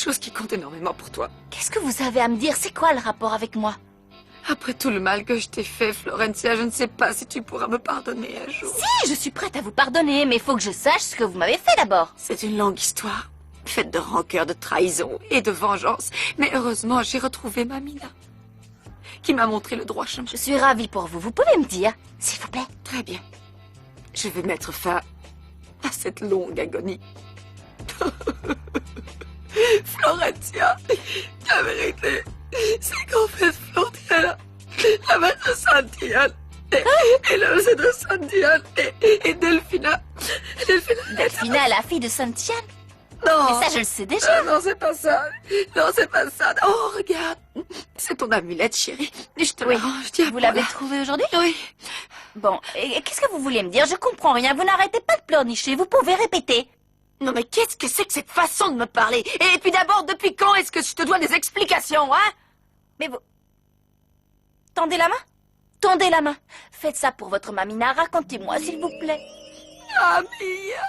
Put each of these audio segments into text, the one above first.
chose qui compte énormément pour toi. Qu'est-ce que vous avez à me dire? C'est quoi le rapport avec moi? Après tout le mal que je t'ai fait, Florencia, je ne sais pas si tu pourras me pardonner un jour. Si, je suis prête à vous pardonner, mais il faut que je sache ce que vous m'avez fait d'abord. C'est une longue histoire, faite de rancœur, de trahison et de vengeance. Mais heureusement, j'ai retrouvé Mamina, qui m'a montré le droit chemin. Je suis ravie pour vous. Vous pouvez me dire, s'il vous plaît? Très bien. Je vais mettre fin à cette longue agonie. Florencia, la vérité, c'est qu'en fait, Florencia, la mère de Santiane, et le de Santiane, et Delphina. Delphina, la fille de Santiane? Non. Mais ça, je le sais déjà. Non, c'est pas ça. Non, c'est pas ça. Oh, regarde. C'est ton amulette, chérie. Je te la range. Tiens, vous l'avez trouvée aujourd'hui? Oui. Bon, et qu'est-ce que vous voulez me dire? Je comprends rien. Vous n'arrêtez pas de pleurnicher. Vous pouvez répéter. Non, mais qu'est-ce que c'est que cette façon de me parler? Et puis d'abord, depuis quand est-ce que je te dois des explications, hein? Mais vous... Tendez la main. Tendez la main. Faites ça pour votre Mamina. Racontez-moi, s'il vous plaît. Mamia.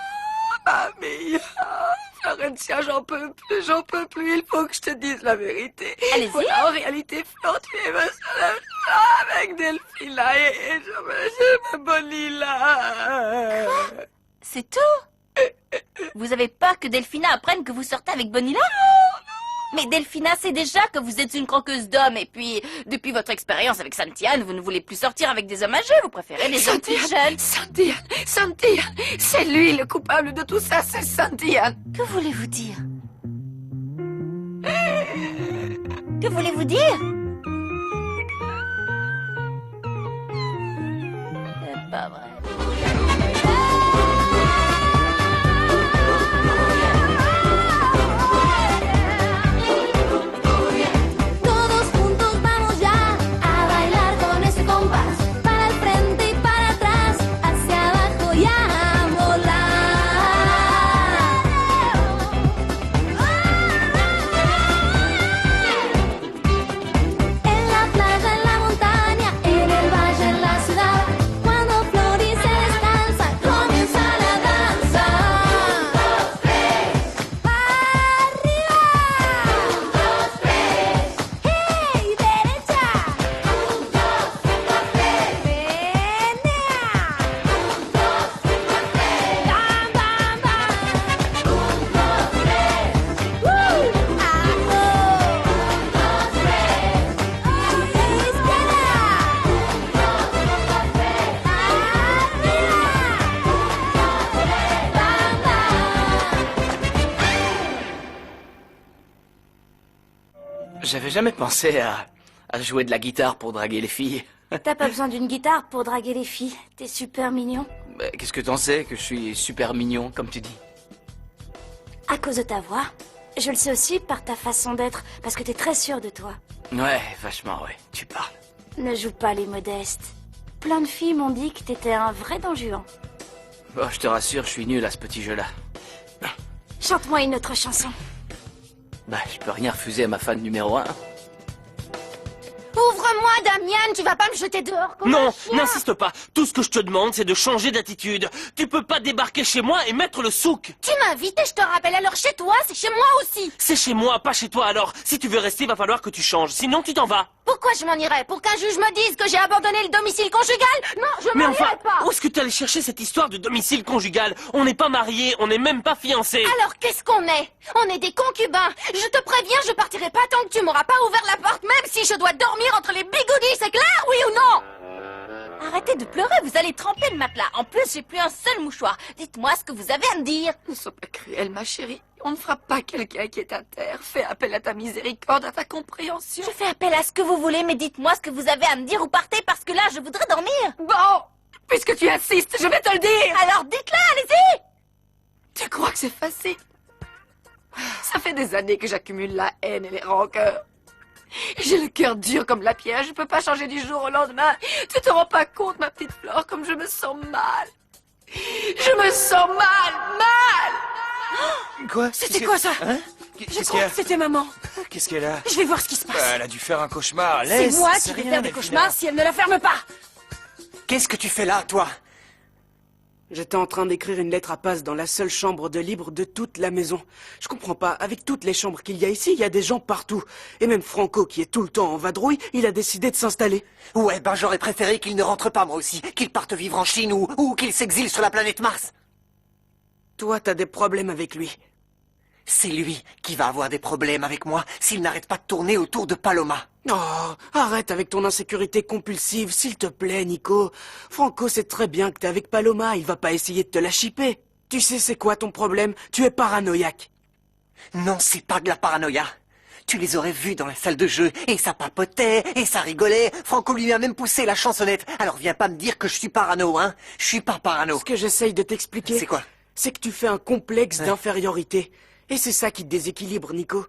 Florencia, j'en peux plus. Il faut que je te dise la vérité. Allez-y. Voilà, en réalité, Flore, tu es ma seule avec Delphina et je me bonnie là. Quoi? C'est tout? Vous avez peur que Delphina apprenne que vous sortez avec Bonilla? Mais Delphina sait déjà que vous êtes une croqueuse d'hommes. Et puis, depuis votre expérience avec Santiane, vous ne voulez plus sortir avec des hommes âgés. Vous préférez les hommes plus jeunes. Santiane, c'est lui le coupable de tout ça, c'est Santiane. Que voulez-vous dire? Que voulez-vous dire? C'est pas vrai. J'avais jamais pensé à jouer de la guitare pour draguer les filles. T'as pas besoin d'une guitare pour draguer les filles. T'es super mignon. Mais qu'est-ce que t'en sais que je suis super mignon, comme tu dis? À cause de ta voix. Je le sais aussi par ta façon d'être, parce que t'es très sûr de toi. Ouais, vachement, ouais. Tu parles. Ne joue pas les modestes. Plein de filles m'ont dit que t'étais un vrai Don Juan. Bon, je te rassure, je suis nul à ce petit jeu-là. Chante-moi une autre chanson. Bah, je peux rien refuser à ma fan numéro 1. Ouvre-moi, Damian, tu vas pas me jeter dehors comme un Non, chien. n'insiste pas. Tout ce que je te demande, c'est de changer d'attitude. Tu peux pas débarquer chez moi et mettre le souk. Tu m'invites et je te rappelle, alors chez toi, c'est chez moi aussi. C'est chez moi, pas chez toi alors. Si tu veux rester, va falloir que tu changes. Sinon, tu t'en vas. Pourquoi je m'en irais? Pour qu'un juge me dise que j'ai abandonné le domicile conjugal? Non, je Mais m'en enfin, irai pas. où est-ce que tu allais chercher cette histoire de domicile conjugal? On n'est pas mariés, on n'est même pas fiancés. Alors qu'est-ce qu'on est? On est des concubins. Je te préviens, je partirai pas tant que tu m'auras pas ouvert la porte, même si je dois dormir entre les bigoudis, c'est clair, oui ou non? Arrêtez de pleurer, vous allez tremper le matelas. En plus, j'ai plus un seul mouchoir. Dites-moi ce que vous avez à me dire. Ne sois pas cruelle, ma chérie. On ne frappe pas quelqu'un qui est à terre. Fais appel à ta miséricorde, à ta compréhension. Je fais appel à ce que vous voulez, mais dites-moi ce que vous avez à me dire ou partez parce que là, je voudrais dormir. Bon, puisque tu insistes, je vais te le dire. Alors dites-le, allez-y. Tu crois que c'est facile? Ça fait des années que j'accumule la haine et les rancœurs. J'ai le cœur dur comme la pierre, je peux pas changer du jour au lendemain. Tu te rends pas compte, ma petite Flore, comme je me sens mal. Je me sens mal. Quoi? C'était quoi ça? Hein? Je Qu'est-ce qu'il crois y a? que c'était maman. Qu'est-ce qu'elle a? Je vais voir ce qui se passe. Elle a dû faire un cauchemar. C'est Laisse, moi c'est qui vais rien, faire des Delphina. cauchemars si elle ne la ferme pas. Qu'est-ce que tu fais là, toi? J'étais en train d'écrire une lettre à Paz dans la seule chambre de libre de toute la maison. Je comprends pas, avec toutes les chambres qu'il y a ici, il y a des gens partout. Et même Franco, qui est tout le temps en vadrouille, il a décidé de s'installer. Ouais, ben j'aurais préféré qu'il ne rentre pas moi aussi, qu'il parte vivre en Chine ou qu'il s'exile sur la planète Mars. Toi, t'as des problèmes avec lui. C'est lui qui va avoir des problèmes avec moi s'il n'arrête pas de tourner autour de Paloma. Oh, arrête avec ton insécurité compulsive, s'il te plaît, Nico. Franco sait très bien que t'es avec Paloma, il va pas essayer de te la chipper. Tu sais c'est quoi ton problème? Tu es paranoïaque. Non, c'est pas de la paranoïa. Tu les aurais vus dans la salle de jeu, et ça papotait, et ça rigolait. Franco lui a même poussé la chansonnette. Alors viens pas me dire que je suis parano, hein. Je suis pas parano. Ce que j'essaye de t'expliquer... C'est quoi? C'est que tu fais un complexe d'infériorité. Et c'est ça qui te déséquilibre, Nico.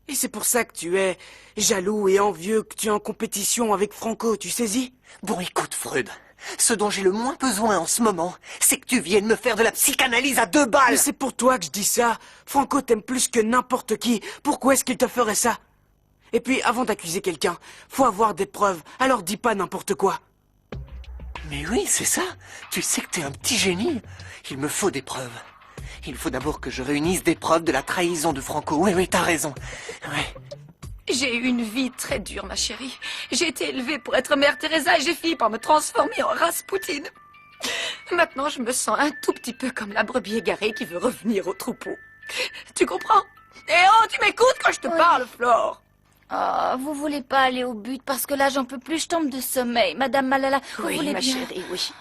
Et c'est pour ça que tu es jaloux et envieux, que tu es en compétition avec Franco, tu saisis? Bon, écoute, Freud. Ce dont j'ai le moins besoin en ce moment, c'est que tu viennes me faire de la psychanalyse à 2 balles. Mais c'est pour toi que je dis ça. Franco t'aime plus que n'importe qui. Pourquoi est-ce qu'il te ferait ça? Et puis, avant d'accuser quelqu'un, faut avoir des preuves. Alors dis pas n'importe quoi. Mais oui, c'est ça. Tu sais que t'es un petit génie. Il me faut des preuves. Il faut d'abord que je réunisse des preuves de la trahison de Franco. Oui, t'as raison. Ouais. J'ai eu une vie très dure, ma chérie. J'ai été élevée pour être Mère Teresa et j'ai fini par me transformer en Raspoutine. Maintenant, je me sens un tout petit peu comme la brebis égarée qui veut revenir au troupeau. Tu comprends? Eh oh, tu m'écoutes quand je te parle, Flore? Oh, vous voulez pas aller au but parce que là j'en peux plus, je tombe de sommeil. Madame Malala, vous Oui, voulez ma bien... chérie, oui.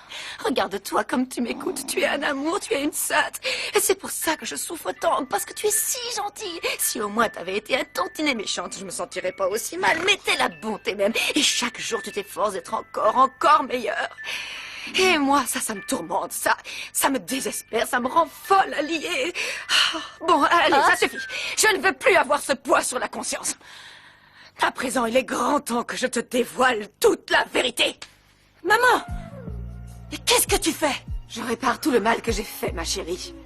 Regarde-toi comme tu m'écoutes. Tu es un amour, tu es une sainte. Et c'est pour ça que je souffre tant, parce que tu es si gentille. Si au moins t'avais été un tantinet méchante, je me sentirais pas aussi mal. Mais t'es la bonté même. Et chaque jour, tu t'efforces d'être encore meilleure. Et moi, ça me tourmente, ça me désespère, ça me rend folle à lier. Bon, allez, ça suffit. Je ne veux plus avoir ce poids sur la conscience. À présent, il est grand temps que je te dévoile toute la vérité. Maman! Et qu'est-ce que tu fais? Je répare tout le mal que j'ai fait, ma chérie.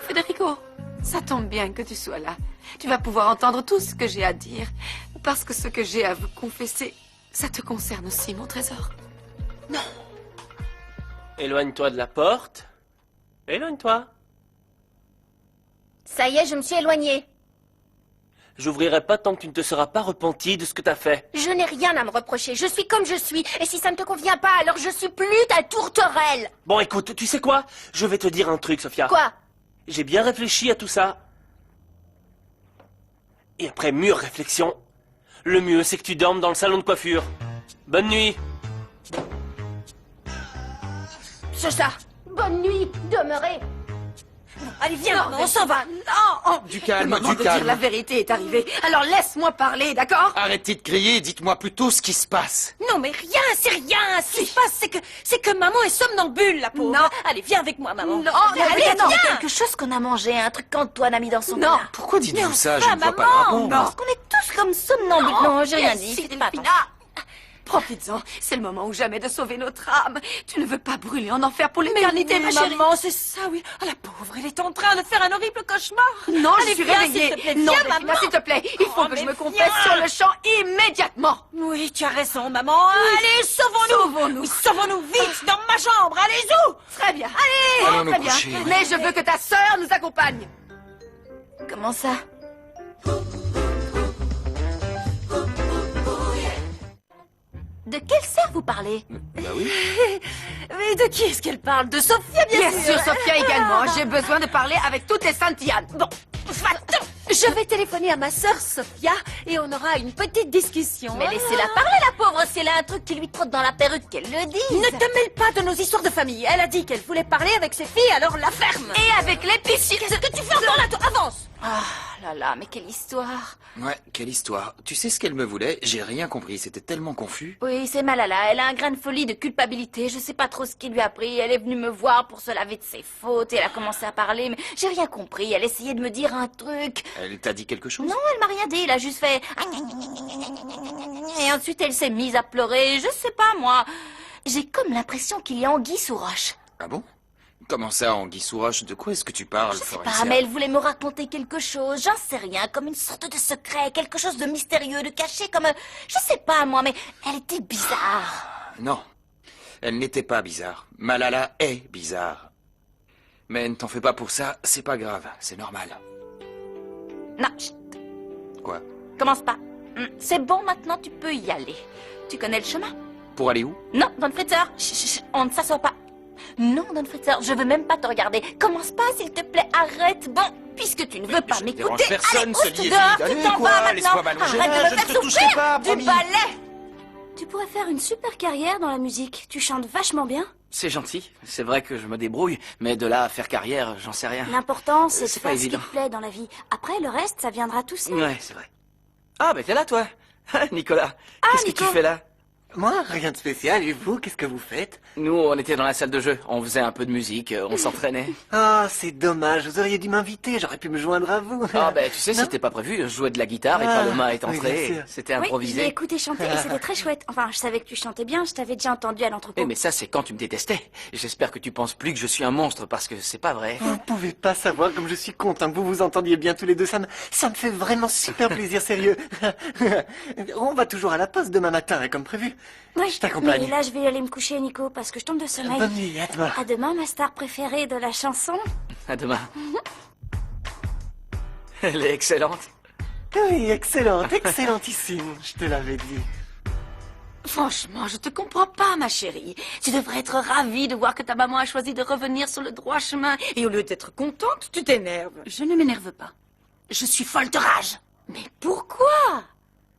Federico, ça tombe bien que tu sois là. Tu vas pouvoir entendre tout ce que j'ai à dire. Parce que ce que j'ai à vous confesser, ça te concerne aussi, mon trésor. Non. Éloigne-toi de la porte. Éloigne-toi. Ça y est, je me suis éloignée. J'ouvrirai pas tant que tu ne te seras pas repenti de ce que t'as fait. Je n'ai rien à me reprocher, je suis comme je suis. Et si ça ne te convient pas, alors je suis plus ta tourterelle. Bon, écoute, tu sais quoi? Je vais te dire un truc, Sophia. Quoi? J'ai bien réfléchi à tout ça. Et après mûre réflexion, le mieux c'est que tu dormes dans le salon de coiffure. Bonne nuit. C'est ça. Bonne nuit, demeurez. Allez, viens, Non, maman, on s'en va. Non. Du calme, Le moment du de dire calme. la vérité est arrivé. Alors laisse-moi parler, d'accord? Arrêtez de crier et dites-moi plutôt ce qui se passe. Non, mais rien, c'est rien. Ce qui se passe, c'est que maman est somnambule, la pauvre. Non. Allez, viens avec moi, maman. Non, allez, non. viens. Quelque chose qu'on a mangé, un truc qu'Antoine a mis dans son Non. plat. Pourquoi dites-vous ça? Je enfin, ne vois pas le maman, rapport. non. Parce qu'on est tous comme somnambules. Non, j'ai rien dit. C'était pas Delphina, profites-en. C'est le moment ou jamais de sauver notre âme. Tu ne veux pas brûler en enfer pour l'éternité, ma chérie. maman, c'est ça, oui. Oh, la pauvre, elle est en train de faire un horrible cauchemar. Non, Allez, je suis viens, réveillée. s'il te plaît. Non, Viens, Delphina, maman. s'il te plaît. Il faut Oh, que je mais me confesse viens. sur le champ immédiatement. Oui, tu as raison, maman. Allez, sauvons-nous. Sauvons-nous. Oui, sauvons-nous vite dans ma chambre. Allez-y. Très bien. Allez, Allons nous très bien. coucher, oui. Mais je veux que ta sœur nous accompagne. Comment ça? De quelle sœur vous parlez? Bah oui. Mais de qui est-ce qu'elle parle? De Sophia, Bien sûr, Sophia également. J'ai besoin de parler avec toutes les Saint-Yann. Bon, Va-t'en. Je vais téléphoner à ma sœur Sophia et on aura une petite discussion. Mais laissez-la parler, la pauvre. Si elle a un truc qui lui trotte dans la perruque, qu'elle le dise. Ne te mêle pas de nos histoires de famille. Elle a dit qu'elle voulait parler avec ses filles, alors la ferme. et avec l'épicier. Qu'est-ce que tu fais encore là? Toi, avance. Ah là là, mais quelle histoire. Ouais, quelle histoire. Tu sais ce qu'elle me voulait? J'ai rien compris, c'était tellement confus. Oui, c'est Malala. Elle a un grain de folie, de culpabilité. Je sais pas trop ce qui lui a pris. Elle est venue me voir pour se laver de ses fautes et elle a commencé à parler, mais j'ai rien compris. Elle essayait de me dire un truc. Elle t'a dit quelque chose? Non, elle m'a rien dit. Elle a juste fait... Et ensuite, elle s'est mise à pleurer. Je sais pas, moi. J'ai comme l'impression qu'il y a anguille sous roche. Ah bon? Comment ça, Anguille sous roche? De quoi est-ce que tu parles, Je sais Florencia? pas, mais elle voulait me raconter quelque chose. J'en sais rien, comme une sorte de secret, quelque chose de mystérieux, de caché, comme... je sais pas, moi, mais elle était bizarre. Non. Elle n'était pas bizarre. Malala est bizarre. Mais ne t'en fais pas pour ça, c'est pas grave, c'est normal. Non, chut, Quoi? commence pas. C'est bon, maintenant tu peux y aller. Tu connais le chemin? Pour aller où? Non, Don Fritzer, chut, chut, chut, on ne s'assoit pas. Non, Don Fritzer, je veux même pas te regarder. Commence pas, s'il te plaît, arrête. Bon, puisque tu ne veux pas je ne m'écouter, dérange personne, allez, ce oust liévide. dehors, tu Allez, t'en quoi, vas laisse-moi maintenant. m'allonger Arrête là, de me je ne faire te toucherai souffrir pas, du promis. balai. Tu pourrais faire une super carrière dans la musique. Tu chantes vachement bien. C'est gentil. C'est vrai que je me débrouille, mais de là à faire carrière, j'en sais rien. L'important, c'est de C'est pas faire ce qui évident. te plaît dans la vie. Après, le reste, ça viendra tout seul. Ouais, c'est vrai. Ah, mais t'es là, toi. Nicolas, qu'est-ce que tu Nico. fais là? Moi, rien de spécial. Et vous, qu'est-ce que vous faites? Nous, on était dans la salle de jeu. On faisait un peu de musique, on s'entraînait. Ah, c'est dommage. Vous auriez dû m'inviter. J'aurais pu me joindre à vous. Ah, ben, tu sais, c'était pas prévu. Je jouais de la guitare et Ah, Paloma est oui, bien entrée. sûr. C'était Oui, je l'ai improvisé. écouté chanter et c'était très chouette. Enfin, je savais que tu chantais bien, je t'avais déjà entendu à l'entrepôt. Eh, mais ça, c'est quand tu me détestais. J'espère que tu penses plus que je suis un monstre parce que c'est pas vrai. Vous pouvez pas savoir comme je suis content que vous vous entendiez bien tous les deux. Ça me fait vraiment super plaisir, sérieux. On va toujours à la poste demain matin, hein, comme prévu. Oui, Je t'accompagne. mais là, je vais aller me coucher, Nico, parce que je tombe de sommeil. Bonne nuit, à demain. À demain, ma star préférée de la chanson. À demain. Elle est excellente. Oui, excellente, excellentissime. Je te l'avais dit. Franchement, je te comprends pas, ma chérie. Tu devrais être ravie de voir que ta maman a choisi de revenir sur le droit chemin. Et au lieu d'être contente, tu t'énerves. Je ne m'énerve pas. Je suis folle de rage. Mais pourquoi?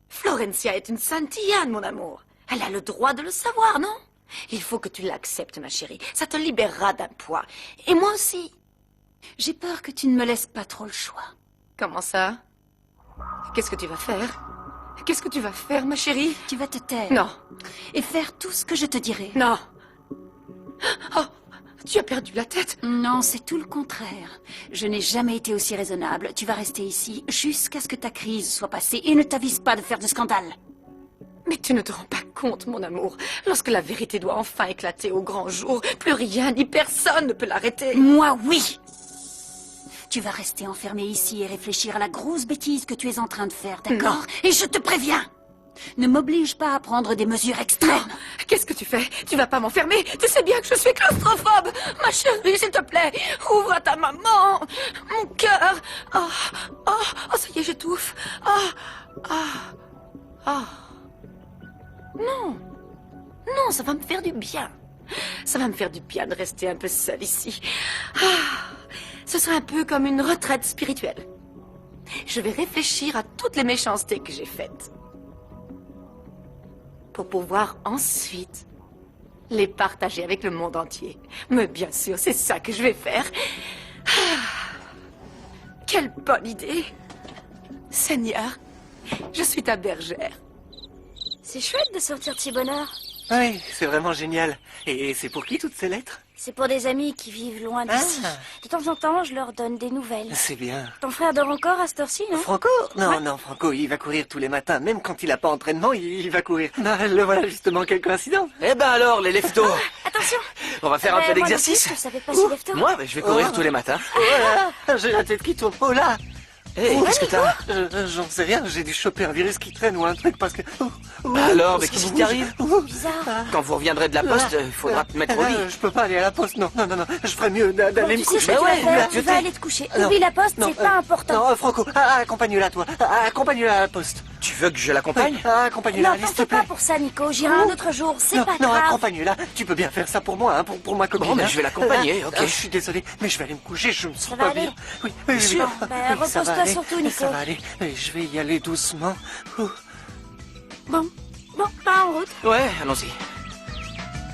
Florencia est une Santillane, mon amour. Elle a le droit de le savoir, non? Il faut que tu l'acceptes, ma chérie. Ça te libérera d'un poids. Et moi aussi. J'ai peur que tu ne me laisses pas trop le choix. Comment ça? Qu'est-ce que tu vas faire? Qu'est-ce que tu vas faire, ma chérie? Tu vas te taire. Non, Et faire tout ce que je te dirai. non. Oh, tu as perdu la tête. Non, c'est tout le contraire. Je n'ai jamais été aussi raisonnable. Tu vas rester ici jusqu'à ce que ta crise soit passée et ne t'avise pas de faire de scandale. Mais tu ne te rends pas compte, mon amour. Lorsque la vérité doit enfin éclater au grand jour, plus rien ni personne ne peut l'arrêter. Moi, oui. Tu vas rester enfermé ici et réfléchir à la grosse bêtise que tu es en train de faire, d'accord? Non. Et je te préviens. Ne m'oblige pas à prendre des mesures extrêmes. Qu'est-ce que tu fais? Tu vas pas m'enfermer? Tu sais bien que je suis claustrophobe. Ma chérie, s'il te plaît, ouvre à ta maman. Mon cœur. Oh, ça y est, j'étouffe. Non. Non, ça va me faire du bien. Ça va me faire du bien de rester un peu seule ici. Ce sera un peu comme une retraite spirituelle. Je vais réfléchir à toutes les méchancetés que j'ai faites. Pour pouvoir ensuite les partager avec le monde entier. Mais bien sûr, c'est ça que je vais faire. Quelle bonne idée. Seigneur, je suis ta bergère. C'est chouette de sortir de si bonheur. Oui, c'est vraiment génial. Et c'est pour qui toutes ces lettres? C'est pour des amis qui vivent loin d'ici. Ah. De temps en temps, je leur donne des nouvelles. C'est bien. Ton frère dort encore à cette heure-ci, non? Franco? Non, Franco, il va courir tous les matins. Même quand il n'a pas entraînement, il va courir. Ah, le voilà justement, quelle coïncidence. Eh ben alors, les leftos. Attention. On va faire un peu Moi non d'exercice. plus, je savais pas si lève tôt. Moi, je vais courir tous les matins. Voilà, j'ai la tête qui tourne. Oh là! Hé, qu'est-ce que t'as? J'en sais rien, j'ai dû choper un virus qui traîne ou un truc parce que... Alors, mais qu'est-ce qui t'arrive? Bizarre. Quand vous reviendrez de la poste, il faudra te mettre au lit. Je peux pas aller à la poste, non, je ferais mieux d'aller me Tu sais ce coucher. que tu vas faire? je Tu vas sais. aller te coucher. Non. Oublie la poste, Non, c'est pas important. Non, Franco, accompagne-la, toi. Accompagne-la à la poste. Tu veux que je l'accompagne? Accompagne-la, Non, allez, s'il te t'en fais plaît. pas pour ça, Nico. J'irai un autre jour. C'est Non, pas non, grave. accompagne-la. Tu peux bien faire ça pour moi, hein, pour ma copine. Bon, mais hein. je vais l'accompagner, ok. Je suis désolé, mais je vais aller me coucher, je me sens Ça va pas aller bien. Oui, sûr. Bah, ça va repose-toi aller. surtout, Nico. Ça va aller. Je vais y aller doucement. Ouh. Bon, pas en route. Ouais, allons-y.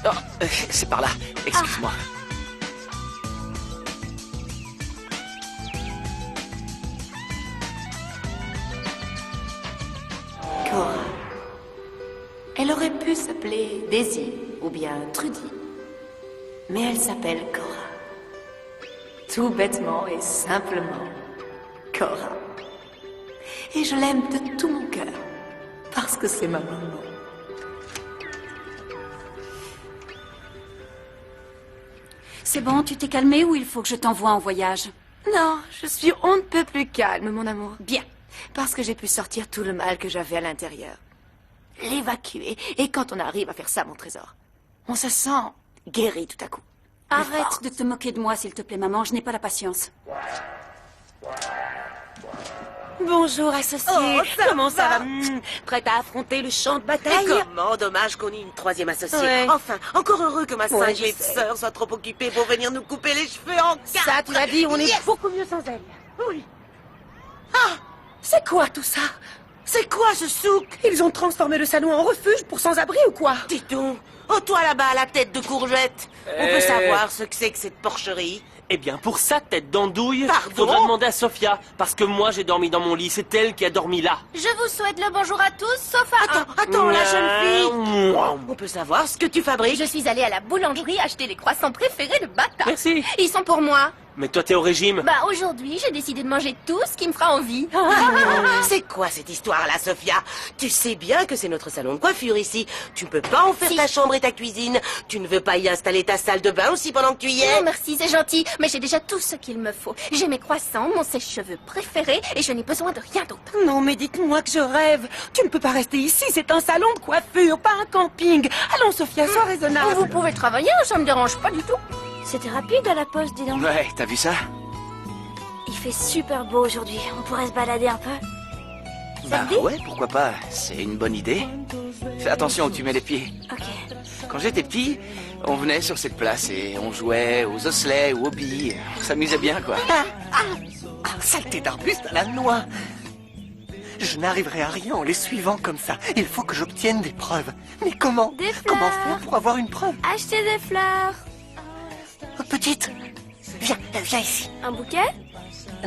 Oh, c'est par là. Excuse-moi. Cora. Elle aurait pu s'appeler Daisy ou bien Trudy. Mais elle s'appelle Cora. Tout bêtement et simplement Cora. Et je l'aime de tout mon cœur parce que c'est ma maman. C'est bon, tu t'es calmé ou il faut que je t'envoie en voyage? Non, je suis on ne peut plus calme, mon amour. Bien. Parce que j'ai pu sortir tout le mal que j'avais à l'intérieur. L'évacuer. Et quand on arrive à faire ça, mon trésor, On se sent guéri tout à coup. Arrête de te moquer de moi, s'il te plaît, maman. Je n'ai pas la patience. Bonjour, associé. Comment ça va Prête à affronter le champ de bataille? Comment dommage qu'on ait une troisième associée. Ouais. Enfin, encore heureux que ma cinglée je sais. sœur soit trop occupée pour venir nous couper les cheveux en quatre. Ça, tu l'as dit, on est beaucoup mieux sans elle. Oui. C'est quoi tout ça? C'est quoi ce souk? Ils ont transformé le salon en refuge pour sans-abri ou quoi? Dis donc. Oh, toi là-bas, à la tête de courgette. On peut savoir ce que c'est que cette porcherie? Eh bien, pour ça, tête d'andouille, Pardon? faudra demander à Sophia, parce que moi j'ai dormi dans mon lit, c'est elle qui a dormi là. Je vous souhaite le bonjour à tous, sauf à un. Attends, la jeune fille. Mouah. On peut savoir ce que tu fabriques? Je suis allée à la boulangerie acheter les croissants préférés de Bata. Merci. Ils sont pour moi. Mais toi, t'es au régime. Bah aujourd'hui, j'ai décidé de manger tout ce qui me fera envie. C'est quoi cette histoire-là, Sophia? Tu sais bien que c'est notre salon de coiffure ici. Tu ne peux pas en faire Si. ta chambre et ta cuisine. Tu ne veux pas y installer ta salle de bain aussi pendant que tu y es? Non, merci, c'est gentil, mais j'ai déjà tout ce qu'il me faut. J'ai mes croissants, mon sèche-cheveux préféré, et je n'ai besoin de rien d'autre. Non, mais dites-moi que je rêve. Tu ne peux pas rester ici, c'est un salon de coiffure, pas un camping. Allons, Sophia, sois raisonnable. Vous pouvez travailler, ça me dérange pas du tout. C'était rapide à la poste, dis donc. Ouais, t'as vu ça? Il fait super beau aujourd'hui. On pourrait se balader un peu. Bah ouais, pourquoi pas. C'est une bonne idée. Fais attention où tu mets les pieds. Ok. Quand j'étais petit, on venait sur cette place et on jouait aux osselets ou aux billes. On s'amusait bien, quoi. Saleté d'arbuste à la noix. Je n'arriverai à rien en les suivant comme ça. Il faut que j'obtienne des preuves. Mais comment? Des fleurs. Comment faire pour avoir une preuve? Acheter des fleurs. Oh, petite, viens ici. Un bouquet?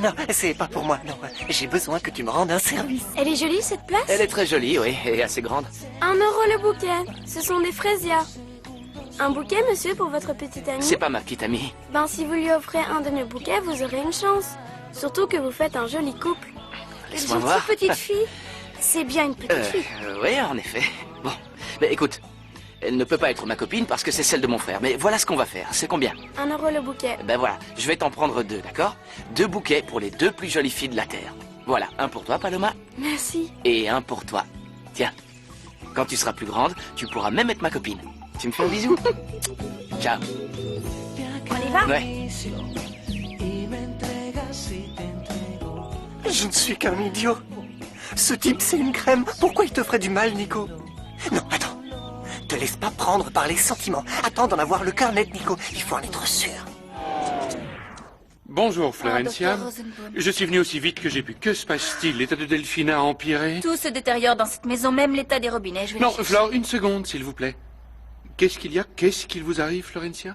Non, c'est pas pour moi, non. J'ai besoin que tu me rendes un service. Elle est jolie, cette place? Elle est très jolie, oui, et assez grande. 1 € le bouquet. Ce sont des fraisias. Un bouquet, monsieur, pour votre petite amie? C'est pas ma petite amie. Ben, si vous lui offrez un de mes bouquets, vous aurez une chance. Surtout que vous faites un joli couple. Laisse-moi Gentille voir. petite fille. C'est bien une petite fille. Oui, en effet. Bon, mais écoute, elle ne peut pas être ma copine parce que c'est celle de mon frère. Mais voilà ce qu'on va faire. C'est combien? 1 € le bouquet. Ben voilà, je vais t'en prendre 2, d'accord? 2 bouquets pour les 2 plus jolies filles de la Terre. Voilà, un pour toi, Paloma, Merci. et un pour toi. Tiens, quand tu seras plus grande, tu pourras même être ma copine. Tu me fais un bisou? Ciao. On y va? Ouais. Je ne suis qu'un idiot. Ce type, c'est une crème. Pourquoi il te ferait du mal, Nico? Non, attends. Te laisse pas prendre par les sentiments. Attends d'en avoir le cœur net, Nico. Il faut en être sûr. Bonjour, Florencia. Dr. Rosenbaum. Je suis venu aussi vite que j'ai pu. Que se passe-t-il? L'état de Delphina a empiré? Tout se détériore dans cette maison, même l'état des robinets. Je vais Non, les chercher. Flore, une seconde, s'il vous plaît. Qu'est-ce qu'il y a? Qu'est-ce qu'il vous arrive, Florencia?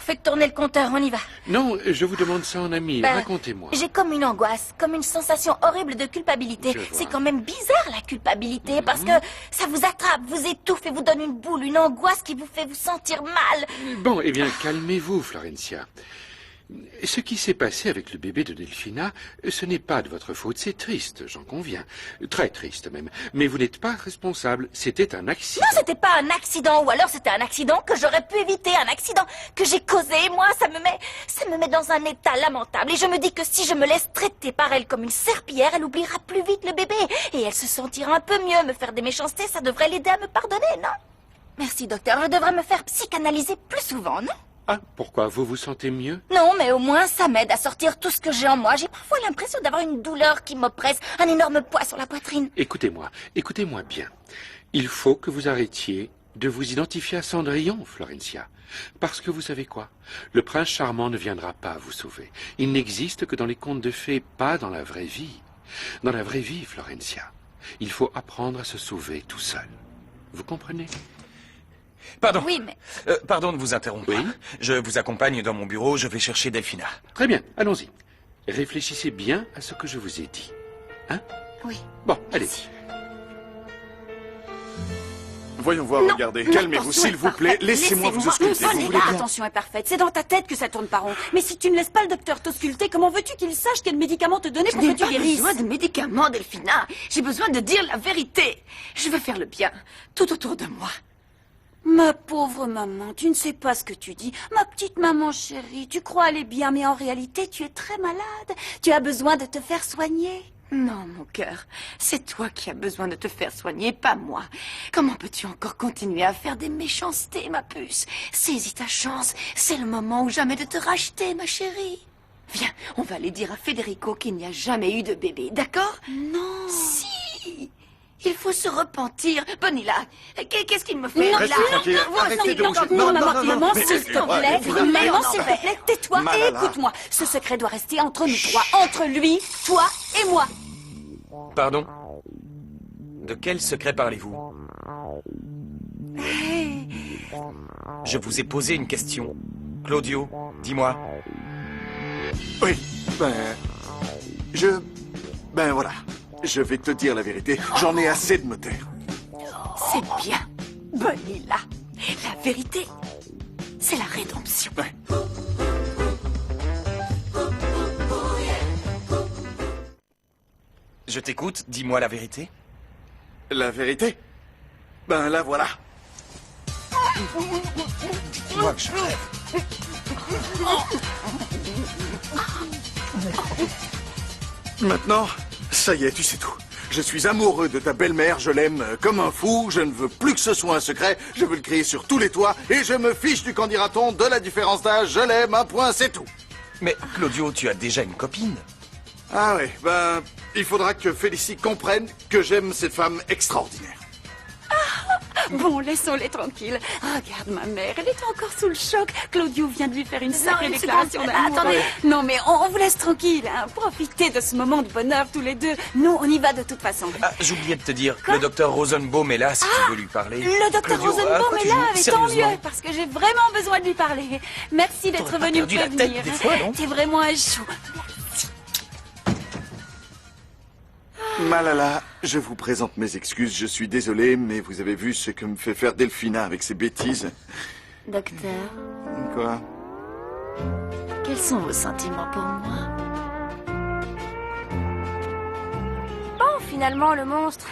Faites tourner le compteur, on y va. Non, je vous demande ça en ami. Ben, Racontez-moi. J'ai comme une angoisse, comme une sensation horrible de culpabilité. Je vois. C'est quand même bizarre la culpabilité, parce que ça vous attrape, vous étouffe et vous donne une boule, une angoisse qui vous fait vous sentir mal. Bon, eh bien, calmez-vous, Florencia. Ce qui s'est passé avec le bébé de Delphina, ce n'est pas de votre faute, c'est triste, j'en conviens. Très triste même. Mais vous n'êtes pas responsable, c'était un accident. Non, c'était pas un accident, ou alors c'était un accident que j'aurais pu éviter, un accident que j'ai causé, et moi, ça me met dans un état lamentable. Et je me dis que si je me laisse traiter par elle comme une serpillière, elle oubliera plus vite le bébé, et elle se sentira un peu mieux. Me faire des méchancetés, ça devrait l'aider à me pardonner, non? Merci, docteur, je devrais me faire psychanalyser plus souvent, non? Ah, pourquoi? Vous vous sentez mieux? Non, mais au moins ça m'aide à sortir tout ce que j'ai en moi. J'ai parfois l'impression d'avoir une douleur qui m'oppresse, un énorme poids sur la poitrine. Écoutez-moi bien. Il faut que vous arrêtiez de vous identifier à Cendrillon, Florencia. Parce que vous savez quoi? Le prince charmant ne viendra pas vous sauver. Il n'existe que dans les contes de fées, pas dans la vraie vie. Dans la vraie vie, Florencia, il faut apprendre à se sauver tout seul. Vous comprenez? Pardon. Oui, mais... Pardon de vous interrompre. Oui? Je vous accompagne dans mon bureau, je vais chercher Delphina. Très bien, allons-y. Réfléchissez bien à ce que je vous ai dit. Hein? Oui. Bon, allez. Voyons voir, regardez. Calmez-vous, s'il vous plaît. Laissez-moi vous ausculter. Vous voulez bien? L'intention est parfaite. C'est dans ta tête que ça tourne par rond. Mais si tu ne laisses pas le docteur t'ausculter, comment veux-tu qu'il sache quel médicament te donner Je pour que n'ai tu pas guérisses? besoin de médicaments, Delphina. J'ai besoin de dire la vérité. Je veux faire le bien, tout autour de moi. Ma pauvre maman, tu ne sais pas ce que tu dis. Ma petite maman chérie, tu crois aller bien, mais en réalité, tu es très malade. Tu as besoin de te faire soigner. Non, mon cœur, c'est toi qui as besoin de te faire soigner, pas moi. Comment peux-tu encore continuer à faire des méchancetés, ma puce? Saisis ta chance, c'est le moment ou jamais de te racheter, ma chérie. Viens, on va aller dire à Federico qu'il n'y a jamais eu de bébé, d'accord? Non. Si. Il faut se repentir. Bonilla, qu'est-ce qu'il me fait? Restez tranquille, arrêtez de bouger. Non, maman, maman, mais- s'il te plaît. Maman, s'il te plaît, tais-toi et Malala. écoute-moi. Ce secret doit rester entre nous trois, entre lui, toi et moi. Pardon? De quel secret parlez-vous? Je vous ai posé une question. Claudio, dis-moi. Oui, Ben voilà. Je vais te dire la vérité. J'en ai assez de me taire. C'est bien. Bonilla. La vérité, c'est la rédemption. Ouais. Je t'écoute, dis-moi la vérité. La vérité? Ben la voilà. Dis-moi que je rêve. Maintenant, ça y est, tu sais tout. Je suis amoureux de ta belle-mère, je l'aime comme un fou, je ne veux plus que ce soit un secret, je veux le crier sur tous les toits, et je me fiche du qu'en dira-t-on de la différence d'âge, je l'aime, un point, c'est tout. Mais Claudio, tu as déjà une copine. Ah ouais, ben, il faudra que Félicie comprenne que j'aime cette femme extraordinaire. Bon, laissons-les tranquilles. Regarde ma mère, elle est encore sous le choc. Claudio vient de lui faire une sacrée une déclaration seconde. d'amour. Attendez. Non, mais on vous laisse tranquille. Hein. Profitez de ce moment de bonheur tous les deux. Nous, on y va de toute façon. Ah, j'oubliais de te dire, le docteur Rosenbaum est là si tu veux lui parler. Le docteur Claudio, à Rosenbaum quoi est tu là, joues mais tant Sérieusement mieux, parce que j'ai vraiment besoin de lui parler. Merci d'être T'aurais pas venu me perdu la tête prévenir. des fois, non T'es vraiment un chou. Malala, je vous présente mes excuses, je suis désolé, mais vous avez vu ce que me fait faire Delphina avec ses bêtises. Docteur, Quoi? quels sont vos sentiments pour moi? Bon, finalement, le monstre,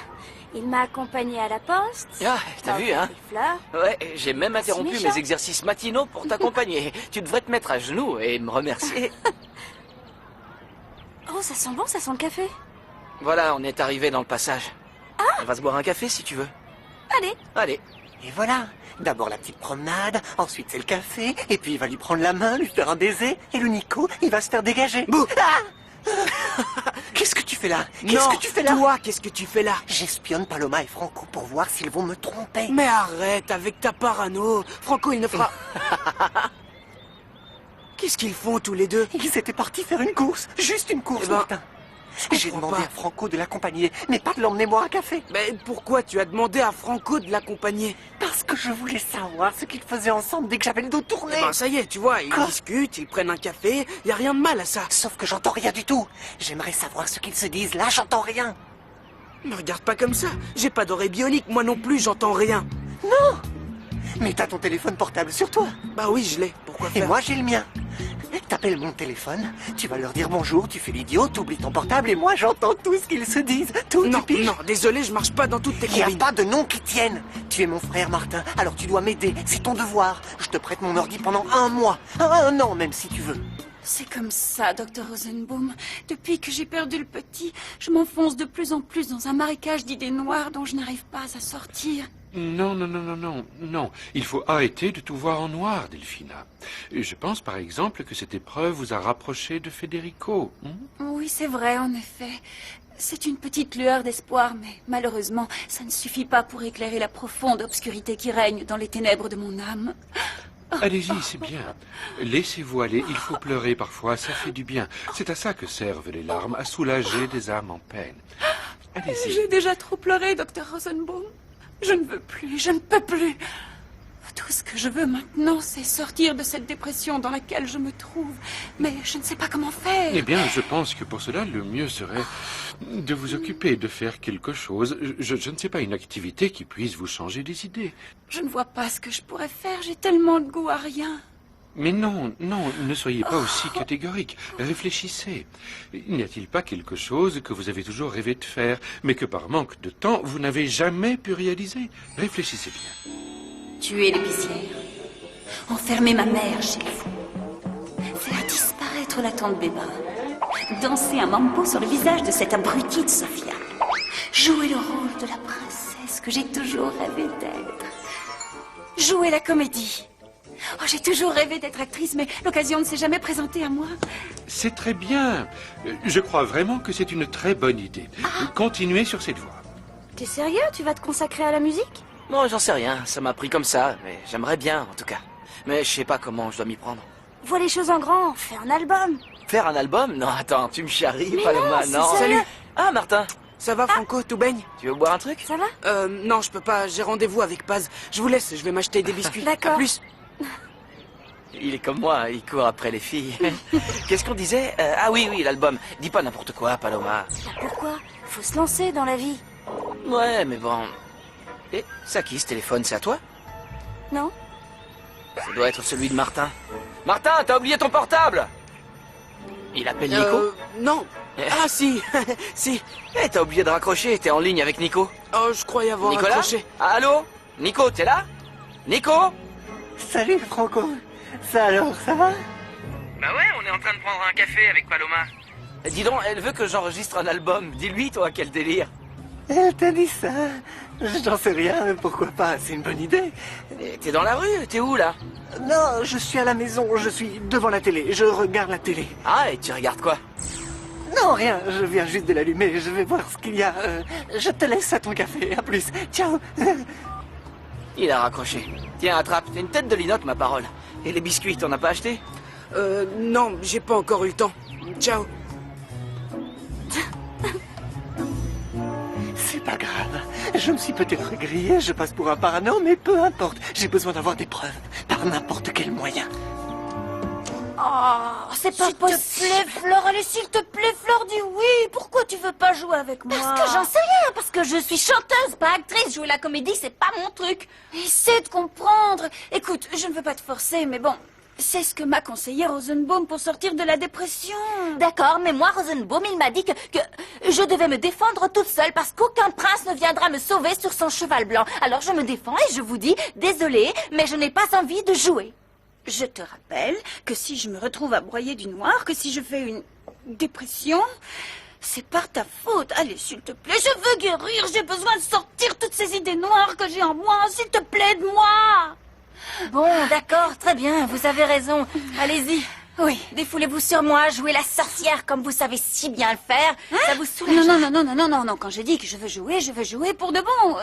il m'a accompagné à la poste. Ah, t'as vu, hein? Des fleurs. Ouais, j'ai même interrompu méchant. mes exercices matinaux pour t'accompagner. Tu devrais te mettre à genoux et me remercier. Oh, ça sent bon, ça sent le café. Voilà, on est arrivé dans le passage. On va se boire un café si tu veux. Allez. Allez. Et voilà. D'abord la petite promenade, ensuite c'est le café, et puis il va lui prendre la main, lui faire un baiser, et le Nico, il va se faire dégager. Bouh. Ah Qu'est-ce que tu fais là? Qu'est-ce Non, que tu fais là? toi, qu'est-ce que tu fais là? J'espionne Paloma et Franco pour voir s'ils vont me tromper. Mais arrête avec ta parano. Franco, il ne fera... Qu'est-ce qu'ils font tous les deux? Ils étaient partis faire une course, juste une course, Eh ben, Martin. J'ai comprends demandé pas. à Franco de l'accompagner, mais pas de l'emmener boire un café. Mais pourquoi tu as demandé à Franco de l'accompagner? Parce que je voulais savoir ce qu'ils faisaient ensemble dès que j'avais le dos tourné. Eh ben ça y est, tu vois, ils Quoi? discutent, ils prennent un café, y a rien de mal à ça. Sauf que j'entends rien du tout. J'aimerais savoir ce qu'ils se disent. Là, j'entends rien. Me regarde pas comme ça, j'ai pas d'oreille bionique, moi non plus, j'entends rien. Non! Mais t'as ton téléphone portable sur toi. Bah oui, je l'ai, pourquoi Et faire? moi, j'ai le mien. T'appelles mon téléphone, tu vas leur dire bonjour, tu fais l'idiot, t'oublies ton portable et moi, j'entends tout ce qu'ils se disent. Tout, Non, tu piges? non, désolé, je marche pas dans toutes tes Il n'y a combines. pas de nom qui tienne. Tu es mon frère Martin, alors tu dois m'aider. C'est ton devoir. Je te prête mon ordi pendant 1 mois. 1 an même si tu veux. C'est comme ça, docteur Rosenbaum. Depuis que j'ai perdu le petit, je m'enfonce de plus en plus dans un marécage d'idées noires dont je n'arrive pas à sortir. Non, non, non, non, non, non. Il faut arrêter de tout voir en noir, Delphina. Je pense, par exemple, que cette épreuve vous a rapproché de Federico. Oui, c'est vrai, en effet. C'est une petite lueur d'espoir, mais malheureusement, ça ne suffit pas pour éclairer la profonde obscurité qui règne dans les ténèbres de mon âme. Allez-y, c'est bien. Laissez-vous aller, il faut pleurer parfois, ça fait du bien. C'est à ça que servent les larmes, à soulager des âmes en peine. Allez-y. J'ai déjà trop pleuré, docteur Rosenbaum. Je ne veux plus, je ne peux plus. Tout ce que je veux maintenant, c'est sortir de cette dépression dans laquelle je me trouve. Mais je ne sais pas comment faire. Eh bien, je pense que pour cela, le mieux serait de vous occuper, de faire quelque chose. Je ne sais pas, une activité qui puisse vous changer les idées. Je ne vois pas ce que je pourrais faire, j'ai tellement de goût à rien. Mais non, non, ne soyez pas aussi catégorique. Réfléchissez. N'y a-t-il pas quelque chose que vous avez toujours rêvé de faire, mais que par manque de temps, vous n'avez jamais pu réaliser? Réfléchissez bien. Tuer l'épicière. Enfermer ma mère chez vous. Faire disparaître la tante Béba. danser un mambo sur le visage de cette abrutie de Sophia. Jouer le rôle de la princesse que j'ai toujours rêvé d'être. Jouer la comédie. Oh, j'ai toujours rêvé d'être actrice, mais l'occasion ne s'est jamais présentée à moi. C'est très bien. Je crois vraiment que c'est une très bonne idée. Continuez sur cette voie. T'es sérieux? Tu vas te consacrer à la musique? Bon, j'en sais rien. Ça m'a pris comme ça, mais j'aimerais bien, en tout cas. Mais je sais pas comment je dois m'y prendre. Vois les choses en grand, fais un album. Faire un album? Non, attends, tu me charries, Mais Paloma, non, non. c'est sérieux. Salut. Ah, Martin. Ça va, Franco? Tout baigne? Tu veux boire un truc? Ça va? Non, je peux pas. J'ai rendez-vous avec Paz. Je vous laisse, je vais m'acheter des biscuits. D'accord. À plus. Il est comme moi, il court après les filles. Qu'est-ce qu'on disait? Ah oui, l'album. Dis pas n'importe quoi, Paloma. Pourquoi? Faut se lancer dans la vie. Ouais, mais bon... Et ça qui, ce téléphone, c'est à toi? Non? Ça doit être celui de Martin. Martin, t'as oublié ton portable? Il appelle Nico? Non. Ah, si. Si. Eh, t'as oublié de raccrocher, t'es en ligne avec Nico. Oh, je croyais avoir Nicolas? raccroché. Ah, allô? Nico, t'es là? Nico? Salut, Franco. Ça alors, ça va? Bah ouais, on est en train de prendre un café avec Paloma. Dis donc, elle veut que j'enregistre un album. Dis-lui, toi, quel délire. Elle t'a dit ça? J'en sais rien, mais pourquoi pas, c'est une bonne idée. Et t'es dans la rue? T'es où, là? Non, je suis à la maison, je suis devant la télé, je regarde la télé. Ah, et tu regardes quoi? Non, rien, je viens juste de l'allumer, je vais voir ce qu'il y a. Je te laisse à ton café, à plus. Ciao. Il a raccroché. Tiens, attrape, t'as une tête de linotte, ma parole. Et les biscuits, t'en as pas acheté? Non, j'ai pas encore eu le temps. Ciao. C'est pas grave. Je me suis peut-être grillé, je passe pour un parano, mais peu importe. J'ai besoin d'avoir des preuves, par n'importe quel moyen. Oh, c'est pas possible. S'il te plaît, Flore, allez, s'il te plaît, Flore, dis oui. Pourquoi tu veux pas jouer avec moi? Parce que j'en sais rien, parce que je suis chanteuse, pas actrice. Jouer la comédie, c'est pas mon truc. Essaie de comprendre. Écoute, je ne veux pas te forcer, mais bon, c'est ce que m'a conseillé Rosenbaum pour sortir de la dépression. D'accord, mais moi, Rosenbaum, il m'a dit que je devais me défendre toute seule parce qu'aucun prince ne viendra me sauver sur son cheval blanc. Alors je me défends et je vous dis, désolée, mais je n'ai pas envie de jouer. Je te rappelle que si je me retrouve à broyer du noir, que si je fais une dépression, c'est par ta faute. Allez, s'il te plaît, je veux guérir, j'ai besoin de sortir toutes ces idées noires que j'ai en moi. S'il te plaît, aide-moi. Bon, d'accord, très bien, vous avez raison. Allez-y. Oui, défoulez-vous sur moi, jouez la sorcière comme vous savez si bien le faire. Ça vous soulage. Non, quand je dis que je veux jouer pour de bon.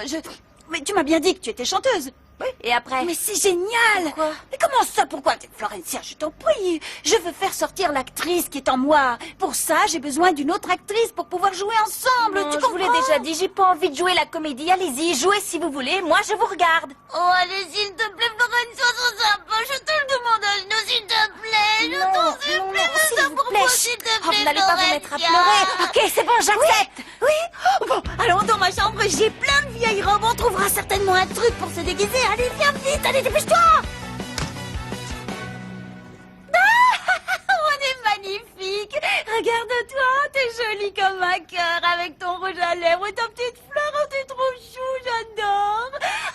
Mais tu m'as bien dit que tu étais chanteuse. Oui, et après? Mais c'est génial! Pourquoi? Mais comment ça, pourquoi? Florencia, je t'en prie, je veux faire sortir l'actrice qui est en moi. Pour ça, j'ai besoin d'une autre actrice pour pouvoir jouer ensemble, tu comprends? Je vous l'ai déjà dit, j'ai pas envie de jouer la comédie. Allez-y, jouez si vous voulez, moi je vous regarde. Oh, allez, s'il te plaît, Florencia, c'est sympa, je te le demande à nous, s'il te plaît, je t'en supplie, fais ça pour moi, s'il te plaît, vous n'allez pas vous mettre à pleurer. Ok, c'est bon, j'accepte. Oui. Bon, allons dans ma chambre, j'ai plein de vieilles robes, on trouvera certainement un truc pour se déguiser. Allez, viens vite, allez, dépêche-toi. On est magnifique. Regarde-toi, t'es jolie comme un cœur avec ton rouge à lèvres et ta petite fleur. Oh, t'es trop chou, j'adore.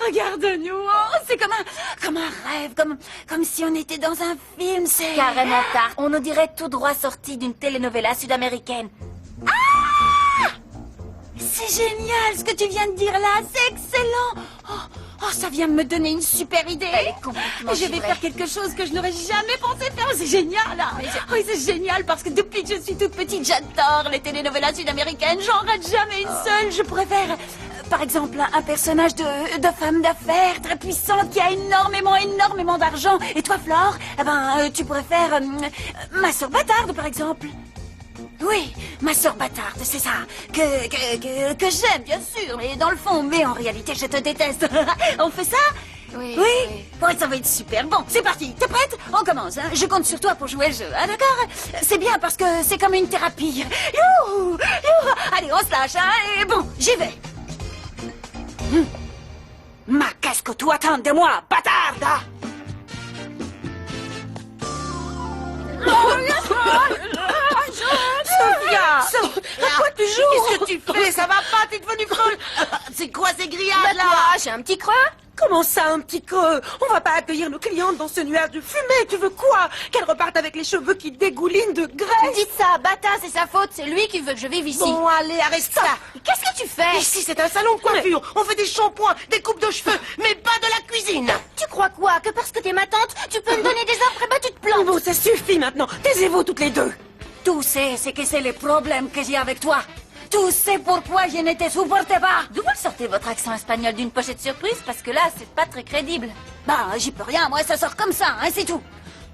Regarde-nous, oh, c'est comme un rêve, comme si on était dans un film, c'est... Carrément tard, on nous dirait tout droit sorti d'une telenovela sud-américaine. C'est génial ce que tu viens de dire là, c'est excellent. Oh, ça vient de me donner une super idée. Elle est complètement Je vais faire quelque chose que je n'aurais jamais pensé faire. C'est génial. Oui, c'est génial parce que depuis que je suis toute petite, j'adore les telenovelas sud-américaines. J'en rate jamais une seule. Je pourrais faire, par exemple, un personnage de femme d'affaires très puissante qui a énormément d'argent. Et toi, Flore, tu pourrais faire ma sœur bâtarde, par exemple. Oui, ma sœur bâtarde, c'est ça. Que j'aime, bien sûr, mais dans le fond, mais en réalité, je te déteste. On fait ça? Oui. Ouais, ça va être super. Bon, c'est parti. T'es prête? On commence, hein. Je compte sur toi pour jouer le jeu. Ah, d'accord? C'est bien parce que c'est comme une thérapie. Youhou! Allez, on se lâche, hein. Et bon, j'y vais. Ma, qu'est-ce que tu attends de moi, bâtarde? Sophia! À quoi tu joues? Qu'est-ce que tu fais? Ça va pas, t'es devenue folle! C'est quoi ces grillades là? J'ai un petit creux? Comment ça, un petit creux? On va pas accueillir nos clientes dans ce nuage de fumée. Tu veux quoi? Qu'elles repartent avec les cheveux qui dégoulinent de graisse? Dites ça, Bata, c'est sa faute. C'est lui qui veut que je vive ici. Bon, allez, arrête ça. Qu'est-ce que tu fais? Ici, c'est un salon de coiffure. On fait des shampoings, des coupes de cheveux, mais pas de la cuisine. Tu crois quoi? Que parce que t'es ma tante, tu peux me donner des ordres et bah tu te plantes? Bon, ça suffit maintenant. Taisez-vous toutes les deux. Tu sais ce que c'est le problème que j'ai avec toi. Tu sais pourquoi je ne te supporte pas. D'où vous sortez votre accent espagnol d'une pochette surprise? Parce que là, c'est pas très crédible. Bah, j'y peux rien, moi ça sort comme ça, hein, c'est tout.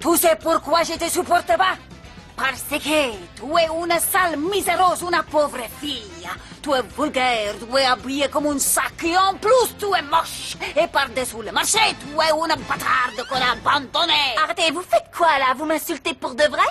Tu sais pourquoi je te supporte pas? Parce que tu es une sale miséreuse, une pauvre fille. Tu es vulgaire, tu es habillée comme un sac et en plus tu es moche. Et par-dessous le marché, tu es une bâtarde qu'on a abandonnée. Arrêtez, vous faites quoi là? Vous m'insultez pour de vrai?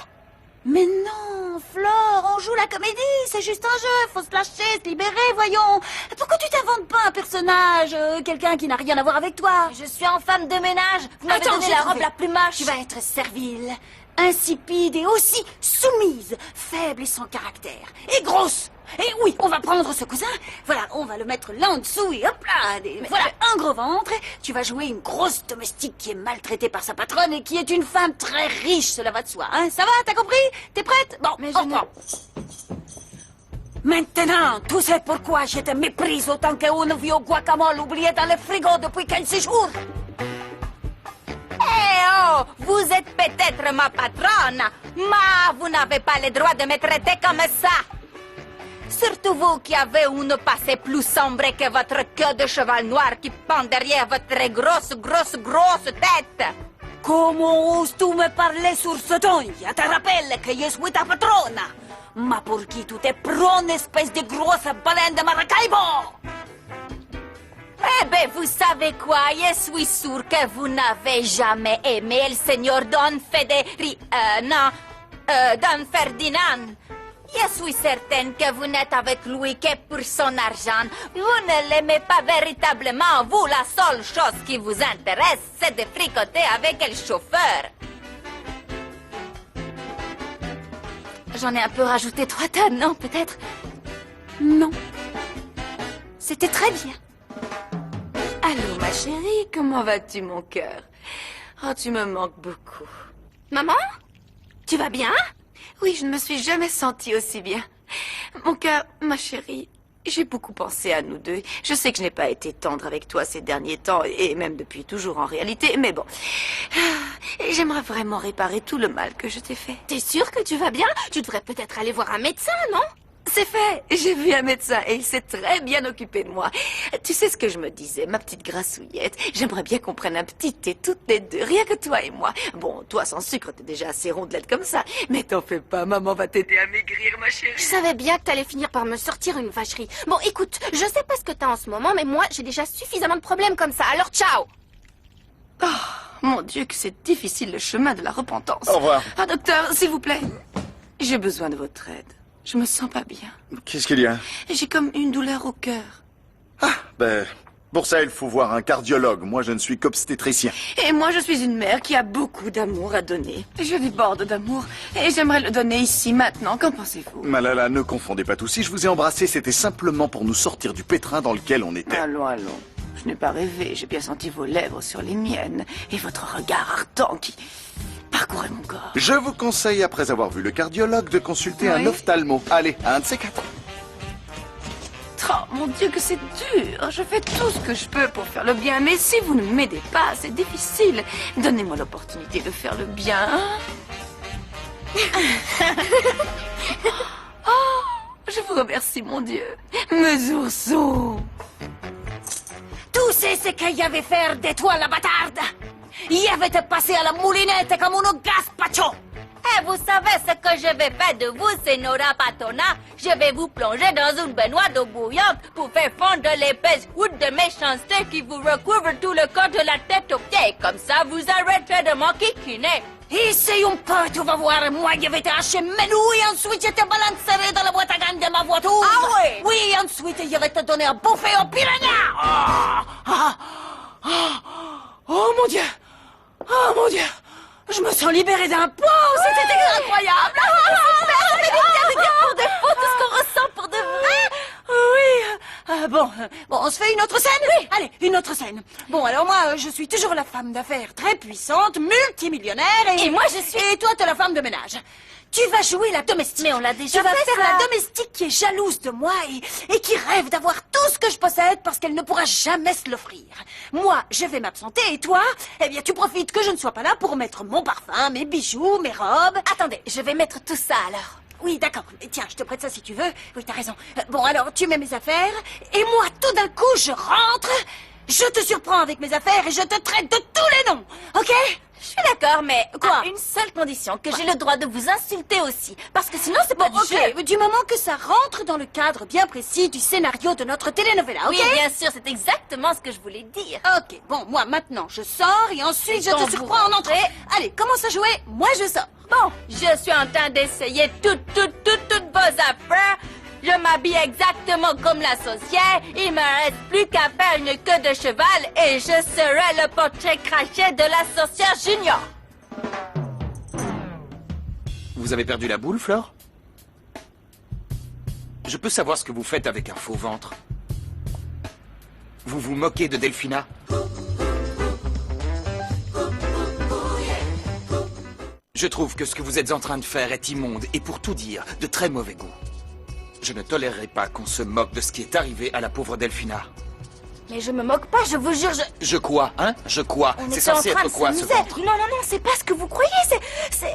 Mais non, Flore, on joue la comédie, c'est juste un jeu, faut se lâcher, se libérer, voyons. Pourquoi tu t'inventes pas un personnage, quelqu'un qui n'a rien à voir avec toi? Je suis en femme de ménage, vous m'avez donné la robe la plus moche. Tu vas être servile, insipide et aussi soumise, faible et sans caractère, et grosse. Et oui, on va prendre ce cousin, voilà, on va le mettre là en dessous et hop là, voilà, un gros ventre. Tu vas jouer une grosse domestique qui est maltraitée par sa patronne et qui est une femme très riche, cela va de soi, hein. Ça va, t'as compris? T'es prête? Bon, mais Maintenant, tu sais pourquoi je te méprise autant qu'une vieux guacamole oubliée dans le frigo depuis 15 jours? Eh oh, vous êtes peut-être ma patronne, mais vous n'avez pas le droit de me traiter comme ça. Surtout vous qui avez une passé plus sombre que votre queue de cheval noir qui pend derrière votre grosse tête. Comment oses-tu me parler sur ce ton? Je te rappelle que je suis ta patronne. Ma pour qui tu te prends, espèce de grosse baleine de Maracaibo? Eh ben, vous savez quoi? Je suis sûre que vous n'avez jamais aimé le Seigneur Don Ferdinand. Je suis certaine que vous n'êtes avec lui que pour son argent. Vous ne l'aimez pas véritablement. Vous, la seule chose qui vous intéresse, c'est de fricoter avec le chauffeur. J'en ai un peu rajouté 3 tonnes, non, peut-être? Non. C'était très bien. Allô, ma chérie, comment vas-tu, mon cœur? Oh, tu me manques beaucoup. Maman? Tu vas bien? Oui, je ne me suis jamais sentie aussi bien. Mon cœur, ma chérie, j'ai beaucoup pensé à nous deux. Je sais que je n'ai pas été tendre avec toi ces derniers temps, et même depuis toujours en réalité, mais bon. J'aimerais vraiment réparer tout le mal que je t'ai fait. T'es sûre que tu vas bien? Tu devrais peut-être aller voir un médecin, non? C'est fait. J'ai vu un médecin et il s'est très bien occupé de moi. Tu sais ce que je me disais, ma petite grassouillette? J'aimerais bien qu'on prenne un petit thé toutes les deux, rien que toi et moi. Bon, toi sans sucre, t'es déjà assez rondelette comme ça. Mais t'en fais pas, maman va t'aider à maigrir, ma chérie. Je savais bien que t'allais finir par me sortir une vacherie. Bon, écoute, je sais pas ce que t'as en ce moment, mais moi, j'ai déjà suffisamment de problèmes comme ça. Alors, ciao! Oh, mon Dieu, que c'est difficile le chemin de la repentance. Au revoir. Ah, docteur, s'il vous plaît. J'ai besoin de votre aide. Je me sens pas bien. Qu'est-ce qu'il y a? J'ai comme une douleur au cœur. Pour ça, il faut voir un cardiologue. Moi, je ne suis qu'obstétricien. Et moi, je suis une mère qui a beaucoup d'amour à donner. Je déborde d'amour et j'aimerais le donner ici, maintenant. Qu'en pensez-vous? Malala, ne confondez pas tout. Si je vous ai embrassé, c'était simplement pour nous sortir du pétrin dans lequel on était. Allons, allons. Je n'ai pas rêvé. J'ai bien senti vos lèvres sur les miennes et votre regard ardent qui parcourait mon corps. Je vous conseille, après avoir vu le cardiologue, de consulter un ophtalmo. Allez, un de ces 4. Oh, mon Dieu, que c'est dur. Je fais tout ce que je peux pour faire le bien, mais si vous ne m'aidez pas, c'est difficile. Donnez-moi l'opportunité de faire le bien. Oh, je vous remercie, mon Dieu. Mes oursons. Tu sais ce qu'il avait faire de toi, la bâtarde? Il avait te passé à la moulinette comme un gazpacho. Et vous savez ce que je vais faire de vous, Senora Patona? Je vais vous plonger dans une baignoire d'eau bouillante pour faire fondre l'épaisse goutte de méchanceté qui vous recouvre tout le corps de la tête aux pieds. Comme ça, vous arrêterez de m'enquiquiner. Essaye un peu, tu vas voir. Moi, je vais te hacher mes nouilles et ensuite je te balancerai dans la boîte à gants de ma voiture. Ah oui? Oui, ensuite je vais te donner à bouffer au piranha. Oh mon Dieu! Oh mon Dieu! Je me sens libérée d'un poids! C'était incroyable! Super, on est bien de dire pour de faux tout ce qu'on ressent pour de vrai! Oui, Bon, on se fait une autre scène? Oui. Allez, une autre scène. Bon, alors moi, je suis toujours la femme d'affaires très puissante, multimillionnaire Et moi, je suis... Et toi, t'es la femme de ménage. Tu vas jouer la domestique. Mais on l'a déjà Tu vas fait, faire ça. la domestique qui est jalouse de moi et qui rêve d'avoir tout ce que je possède parce qu'elle ne pourra jamais se l'offrir. Moi, je vais m'absenter et toi, eh bien, tu profites que je ne sois pas là pour mettre mon parfum, mes bijoux, mes robes. Attendez, je vais mettre tout ça alors. Oui, d'accord. Tiens, je te prête ça si tu veux. Oui, t'as raison. Bon, alors, tu mets mes affaires et moi, tout d'un coup, je rentre, je te surprends avec mes affaires et je te traite de tous les noms. Ok? Je suis d'accord, mais Quoi? à une seule condition, que j'ai le droit de vous insulter aussi. Parce que sinon, c'est pas du jeu. Ok, du moment que ça rentre dans le cadre bien précis du scénario de notre telenovela, ok? Oui, bien sûr, c'est exactement ce que je voulais dire. Ok, bon, moi, maintenant, je sors et ensuite, je quand te vous surprends en entrée. Allez, commence à jouer, moi, je sors. Bon, je suis en train d'essayer toutes vos affaires. Je m'habille exactement comme la sorcière. Il me reste plus qu'à faire une queue de cheval et je serai le portrait craché de la sorcière junior. Vous avez perdu la boule, Flore? Je peux savoir ce que vous faites avec un faux ventre? Vous vous moquez de Delphina? Je trouve que ce que vous êtes en train de faire est immonde et pour tout dire, de très mauvais goût. Je ne tolérerai pas qu'on se moque de ce qui est arrivé à la pauvre Delphina. Mais je me moque pas, je vous jure, Je quoi, hein? Je quoi? On C'est était en censé train être de quoi, ce s'amuser. ventre? Non, c'est pas ce que vous croyez. C'est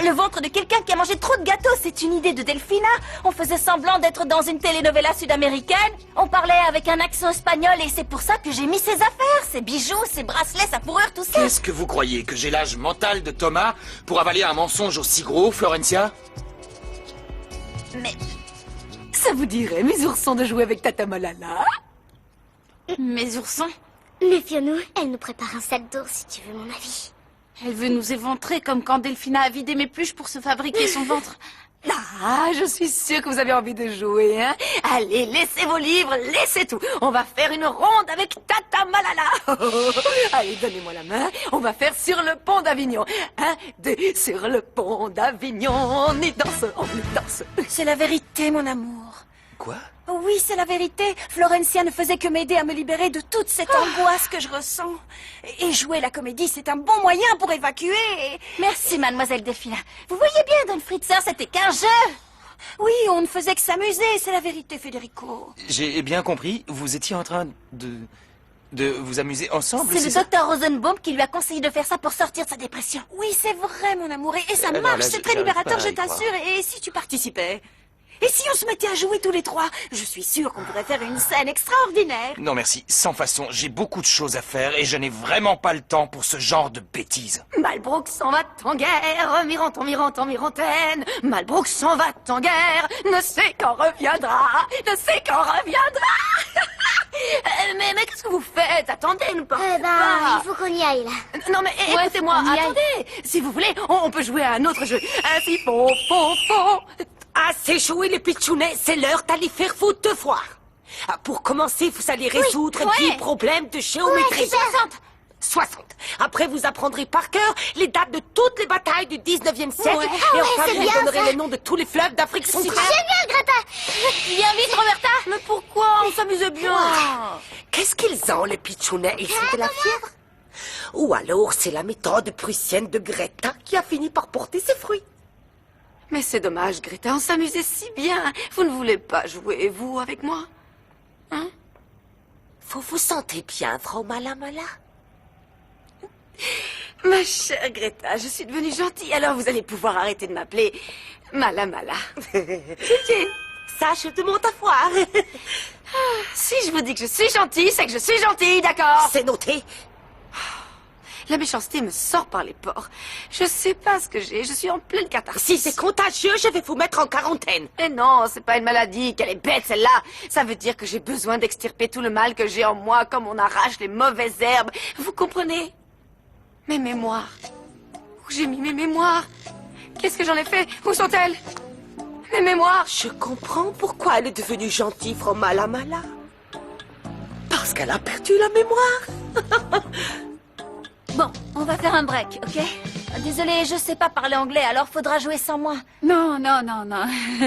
le ventre de quelqu'un qui a mangé trop de gâteaux. C'est une idée de Delphina. On faisait semblant d'être dans une telenovela sud-américaine. On parlait avec un accent espagnol et c'est pour ça que j'ai mis ses affaires, ses bijoux, ses bracelets, sa fourrure, tout ça. Qu'est-ce que vous croyez? Que j'ai l'âge mental de Thomas pour avaler un mensonge aussi gros, Florencia? Mais Ça vous dirait, mes oursons, de jouer avec Tata Malala? mes oursons, Méfions-nous, elle nous prépare un sac d'ours si tu veux mon avis. Elle veut nous éventrer comme quand Delphina a vidé mes pluches pour se fabriquer son ventre. Ah, je suis sûre que vous avez envie de jouer, hein? Allez, laissez vos livres, laissez tout. On va faire une ronde avec Tata Malala. Allez, donnez-moi la main. On va faire sur le pont d'Avignon. 1, 2, sur le pont d'Avignon. On y danse, on y danse. C'est la vérité, mon amour. Quoi? Oui, c'est la vérité. Florencia ne faisait que m'aider à me libérer de toute cette angoisse que je ressens. Et jouer la comédie, c'est un bon moyen pour évacuer. merci mademoiselle Delphina. Vous voyez bien, Don Fritzer, c'était qu'un jeu. Oui, on ne faisait que s'amuser, c'est la vérité, Federico. J'ai bien compris, vous étiez en train de vous amuser ensemble, C'est le ça? docteur Rosenbaum qui lui a conseillé de faire ça pour sortir de sa dépression. Oui, c'est vrai, mon amour, et ça non, marche, là, c'est très j'arrive libérateur, pas à je y croire. t'assure. Et si tu participais? Et si on se mettait à jouer tous les trois? Je suis sûre qu'on pourrait faire une scène extraordinaire. Non merci, sans façon, j'ai beaucoup de choses à faire et je n'ai vraiment pas le temps pour ce genre de bêtises. Malbrook s'en va en guerre, Mirantaine. Malbrook s'en va en guerre, ne sait quand reviendra, ne sait quand reviendra. mais qu'est-ce que vous faites? Attendez, ne partez pas. Il faut qu'on y aille là. Non mais écoutez-moi, faut qu'on y aille. attendez. Si vous voulez, on peut jouer à un autre jeu. Ainsi, faux. Assez joué les pitchounets, c'est l'heure d'aller faire foutre de foire. Pour commencer, vous allez résoudre 10 problèmes de géométrie. 60. Après, vous apprendrez par cœur les dates de toutes les batailles du 19e siècle. Et enfin, c'est vous bien, donnerez ça. les noms de tous les fleuves d'Afrique centrale. Génial, Greta. Viens vite, Roberta. Mais pourquoi? On s'amusait bien. Qu'est-ce qu'ils ont, les pitchounets? Ils sont de la fièvre? Ou alors, c'est la méthode prussienne de Greta qui a fini par porter ses fruits. Mais c'est dommage, Greta, on s'amusait si bien. Vous ne voulez pas jouer, vous, avec moi? Hein? Vous vous sentez bien, Frau Malamala? Ma chère Greta, je suis devenue gentille, alors vous allez pouvoir arrêter de m'appeler Malamala. Ça, je demande à voir. Si je vous dis que je suis gentille, c'est que je suis gentille, d'accord? C'est noté. La méchanceté me sort par les pores. Je sais pas ce que j'ai, je suis en pleine catharsis. Si c'est contagieux, je vais vous mettre en quarantaine. Mais non, c'est pas une maladie, qu'elle est bête celle-là. Ça veut dire que j'ai besoin d'extirper tout le mal que j'ai en moi, comme on arrache les mauvaises herbes. Vous comprenez? Mes mémoires. Où j'ai mis mes mémoires? Qu'est-ce que j'en ai fait? Où sont-elles? Mes mémoires. Je comprends pourquoi elle est devenue gentille, Frau Malamala. Parce qu'elle a perdu la mémoire. Bon, on va faire un break, ok? Désolée, je sais pas parler anglais, alors faudra jouer sans moi. Non,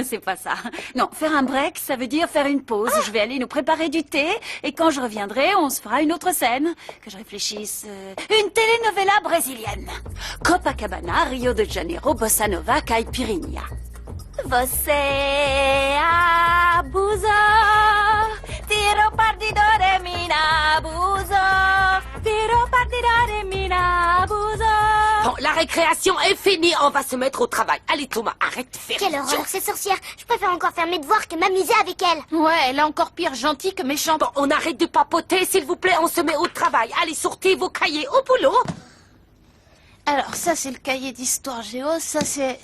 c'est pas ça. Non, faire un break, ça veut dire faire une pause. Je vais aller nous préparer du thé, et quand je reviendrai, on se fera une autre scène. Que je réfléchisse... une telenovela brésilienne. Copacabana, Rio de Janeiro, Bossa Nova, Caipirinha. Você abusou, tirou partido de mim, abusou, tirou partido de mim, abusou. Bon, la récréation est finie, on va se mettre au travail. Allez Thomas, arrête de faire... Quelle horreur, ces sorcières. Je préfère encore faire mes devoirs que m'amuser avec elles. Ouais, elle est encore pire gentille que méchante. Bon, on arrête de papoter, s'il vous plaît, on se met au travail. Allez, sortez vos cahiers au boulot. Alors, ça, c'est le cahier d'histoire géo, ça, c'est...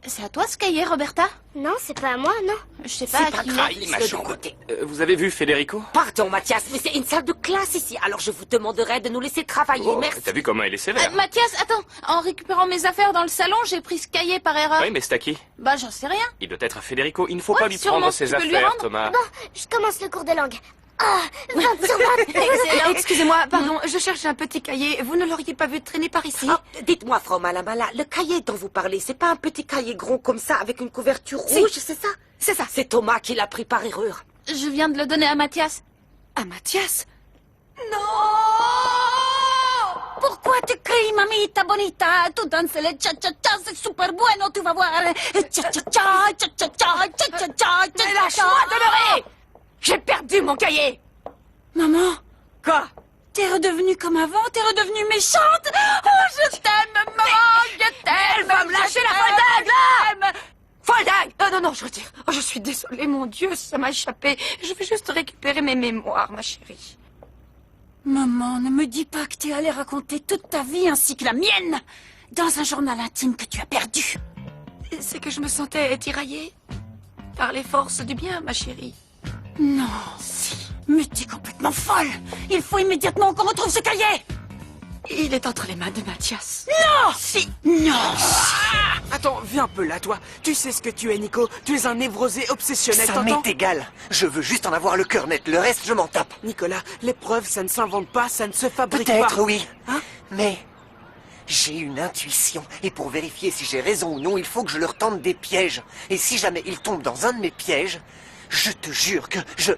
C'est à toi, ce cahier, Roberta? Non, c'est pas à moi, non. Je sais pas à qui... Laisse-le de côté. Vous avez vu Federico? Pardon, Mathias, mais c'est une salle de classe ici, alors je vous demanderai de nous laisser travailler, Oh, merci. t'as vu comment elle est sévère? Mathias, attends, en récupérant mes affaires dans le salon, j'ai pris ce cahier par erreur. Oui, mais c'est à qui? Bah, j'en sais rien. Il doit être à Federico. Il ne faut Ouais, pas lui sûrement, prendre ses tu peux lui affaires, rendre Thomas. Bon, je commence le cours de langue. Ah, 20 sur 20. Excellent. Excusez-moi, pardon, je cherche un petit cahier. Vous ne l'auriez pas vu traîner par ici? Oh, dites-moi, Frau Malamala, le cahier dont vous parlez, c'est pas un petit cahier gros comme ça, avec une couverture rouge, c'est ça? C'est ça. C'est Thomas qui l'a pris par erreur. Je viens de le donner à Mathias. À Mathias? Pourquoi tu cries, mamita bonita? Tu danses le cha-cha-cha, c'est super bueno, tu vas voir. Cha-cha-cha, cha-cha-cha, cha-cha-cha, Mais lâche-moi, demeurez! J'ai perdu mon cahier! Maman, Quoi? t'es redevenue comme avant? T'es redevenue méchante? Oh, je t'aime, maman, je t'aime! Elle va me lâcher la folle dingue, là! Folle dingue! Non, je retire. Oh, je suis désolée, mon Dieu, ça m'a échappé. Je vais juste récupérer mes mémoires, ma chérie. Maman, ne me dis pas que tu es allée raconter toute ta vie ainsi que la mienne dans un journal intime que tu as perdu. C'est que je me sentais tiraillée par les forces du bien, ma chérie. Non, mais tu es complètement folle. Il faut immédiatement qu'on retrouve ce cahier. Il est entre les mains de Mathias. Non! Non! Attends, viens un peu là, toi. Tu sais ce que tu es, Nico. Tu es un névrosé obsessionnel, Ça t'entends? m'est égal. Je veux juste en avoir le cœur net. Le reste, je m'en tape. Nicolas, les preuves, ça ne s'invente pas, ça ne se fabrique pas. Peut-être, oui. Hein? Mais j'ai une intuition. Et pour vérifier si j'ai raison ou non, il faut que je leur tente des pièges. Et si jamais ils tombent dans un de mes pièges, je te jure que je...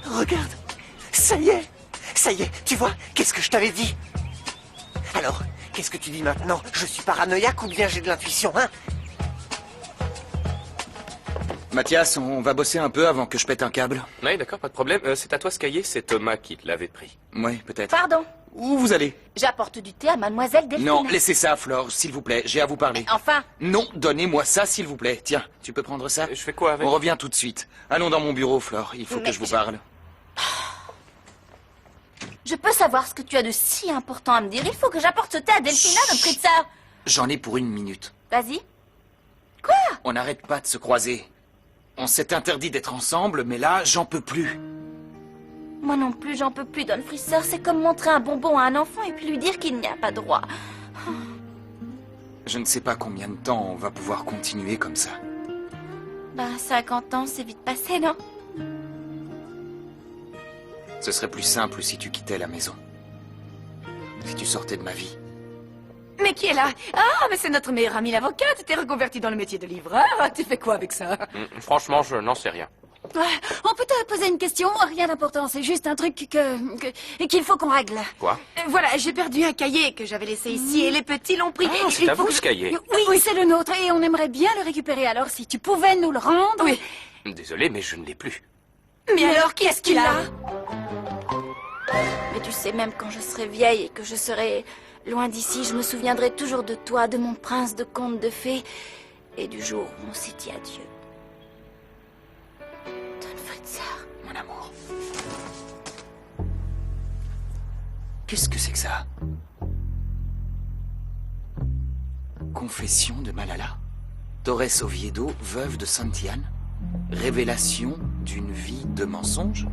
Regarde. Ça y est, tu vois, qu'est-ce que je t'avais dit? Alors, qu'est-ce que tu dis maintenant? Je suis paranoïaque ou bien j'ai de l'intuition, hein? Mathias, on va bosser un peu avant que je pète un câble. Oui, d'accord, pas de problème. C'est à toi ce cahier, c'est Thomas qui te l'avait pris. Oui, peut-être. Pardon, Où vous allez? j'apporte du thé à mademoiselle Delphine. Non, laissez ça, Flore, s'il vous plaît, j'ai à vous parler. Enfin, Non, donnez-moi ça, s'il vous plaît. Tiens, tu peux prendre ça? Je fais quoi avec? On revient tout de suite. Allons dans mon bureau, Flore, il faut que je vous parle. je peux savoir ce que tu as de si important à me dire. Il faut que j'apporte ce thé à Delphina, notre petite sœur. J'en ai pour 1 minute. Vas-y. On n'arrête pas de se croiser. On s'est interdit d'être ensemble, mais là, j'en peux plus. Moi non plus, j'en peux plus, Don Frisseur. C'est comme montrer un bonbon à un enfant et puis lui dire qu'il n'y a pas droit. Je ne sais pas combien de temps on va pouvoir continuer comme ça. Bah, 50 ans, c'est vite passé, non? Ce serait plus simple si tu quittais la maison. Si tu sortais de ma vie. Mais qui est là? Ah, mais c'est notre meilleur ami l'avocat. Tu t'es reconverti dans le métier de livreur. Tu fais quoi avec ça? Franchement, je n'en sais rien. On peut te poser une question? Rien d'important, c'est juste un truc qu'il faut qu'on règle. Quoi? Voilà, j'ai perdu un cahier que j'avais laissé ici et les petits l'ont pris. Ah, c'est Il à faut vous que ce cahier. Oui, c'est le nôtre et on aimerait bien le récupérer. Alors, si tu pouvais nous le rendre... Oui. Désolé, mais je ne l'ai plus. Mais alors, qui est-ce qu'il a? Mais tu sais, même quand je serai vieille et que je serai loin d'ici, je me souviendrai toujours de toi, de mon prince de conte de fées et du jour où on s'est dit adieu. Don Fritzer. Mon amour. Qu'est-ce que c'est que ça? Confession de Malala? Torres Oviedo, veuve de Sainte-Anne? Révélation d'une vie de mensonges?